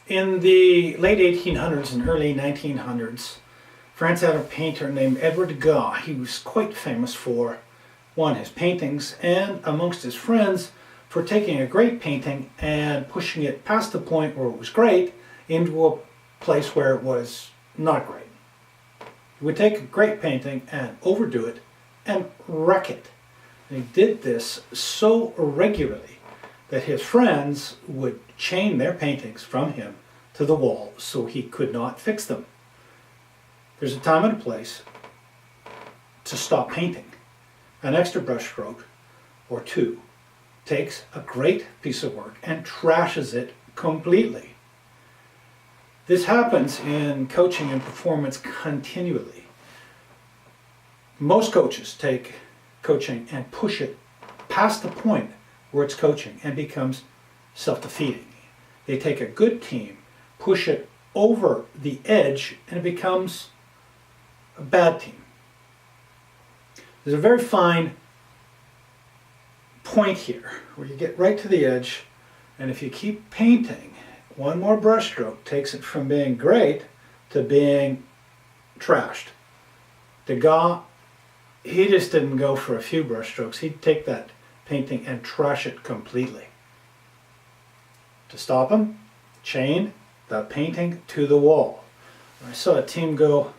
In the late 1800s and early 1900s, France had a painter named Edward Degas. He was quite famous for, one, his paintings, and amongst his friends, for taking a great painting and pushing it past the point where it was great into a place where it was not great. He would take a great painting and overdo it and wreck it. And he did this so regularly that his friends would chain their paintings from him to the wall so he could not fix them. There's a time and a place to stop painting. An extra brush stroke or two takes a great piece of work and trashes it completely. This happens in coaching and performance continually. Most coaches take coaching and push it past the point where it's coaching and becomes self-defeating. They take a good team, push it over the edge, and it becomes a bad team. There's a very fine point here where you get right to the edge, and if you keep painting, one more brush stroke takes it from being great to being trashed. Degas, he just didn't go for a few brush strokes. He'd take that painting and trash it completely. To stop him, chain the painting to the wall. I saw a team go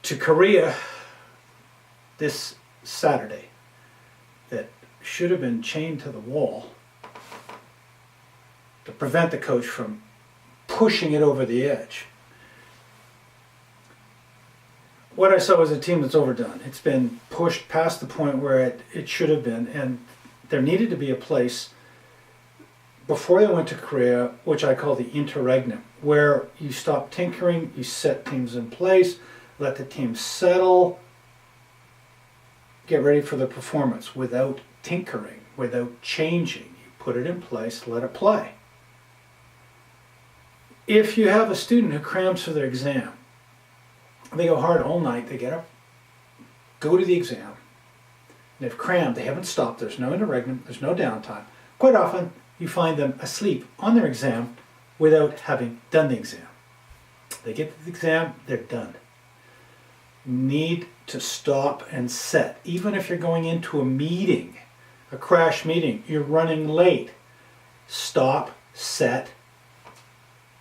to Korea this Saturday that should have been chained to the wall to prevent the coach from pushing it over the edge. What I saw was a team that's overdone. It's been pushed past the point where it should have been, and there needed to be a place before they went to Korea, which I call the interregnum, where you stop tinkering, you set teams in place, let the team settle, get ready for the performance without tinkering, without changing. You put it in place, let it play. If you have a student who crams for their exam, they go hard all night, they get up, go to the exam, they've crammed, they haven't stopped, there's no interregnum, there's no downtime. Quite often, you find them asleep on their exam without having done the exam. They get to the exam, they're done. Need to stop and set. Even if you're going into a meeting, a crash meeting, you're running late, stop, set,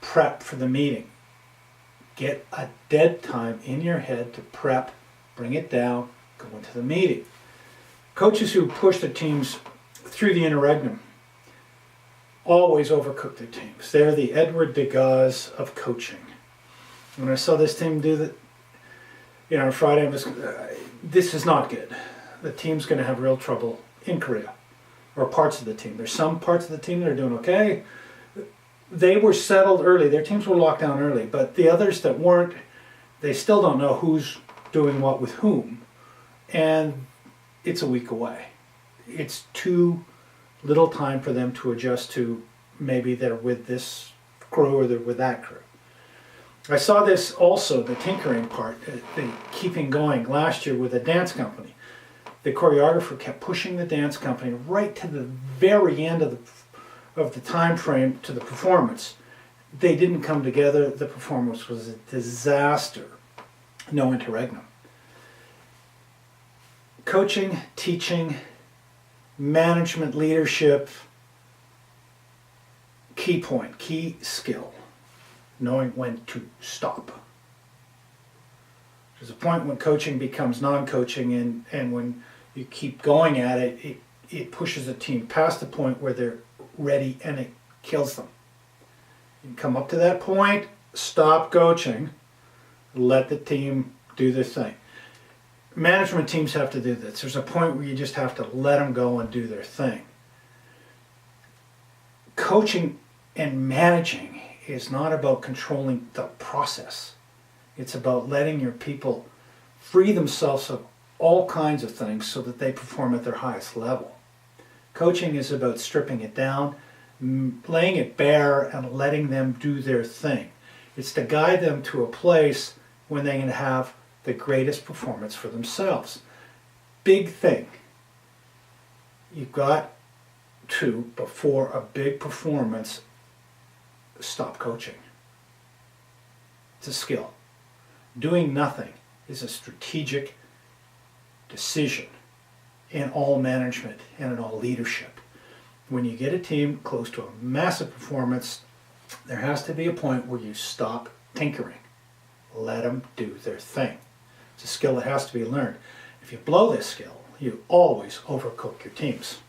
prep for the meeting. Get a dead time in your head to prep, bring it down, go into the meeting. Coaches who push their teams through the interregnum always overcook their teams. They're the Edward Degas of coaching. When I saw this team do that, on Friday, this is not good. The team's going to have real trouble in Korea, or parts of the team. There's some parts of the team that are doing okay. They were settled early. Their teams were locked down early, but the others that weren't, they still don't know who's doing what with whom, and it's a week away. It's too little time for them to adjust to maybe they're with this crew or they're with that crew. I saw this also, the tinkering part, the keeping going last year with a dance company. The choreographer kept pushing the dance company right to the very end of the time frame to the performance. They didn't come together. The performance was a disaster. No interregnum. Coaching, teaching, management, leadership, key point, key skill, knowing when to stop. There's a point when coaching becomes non-coaching, and when you keep going at it, it pushes the team past the point where they're ready and it kills them. You come up to that point, stop coaching, let the team do their thing. Management teams have to do this. There's a point where you just have to let them go and do their thing. Coaching and managing is not about controlling the process. It's about letting your people free themselves of all kinds of things so that they perform at their highest level. Coaching is about stripping it down, laying it bare, and letting them do their thing. It's to guide them to a place when they can have the greatest performance for themselves. Big thing. You've got to, before a big performance, stop coaching. It's a skill. Doing nothing is a strategic decision in all management and in all leadership. When you get a team close to a massive performance, there has to be a point where you stop tinkering. Let them do their thing. It's a skill that has to be learned. If you blow this skill, you always overcook your teams.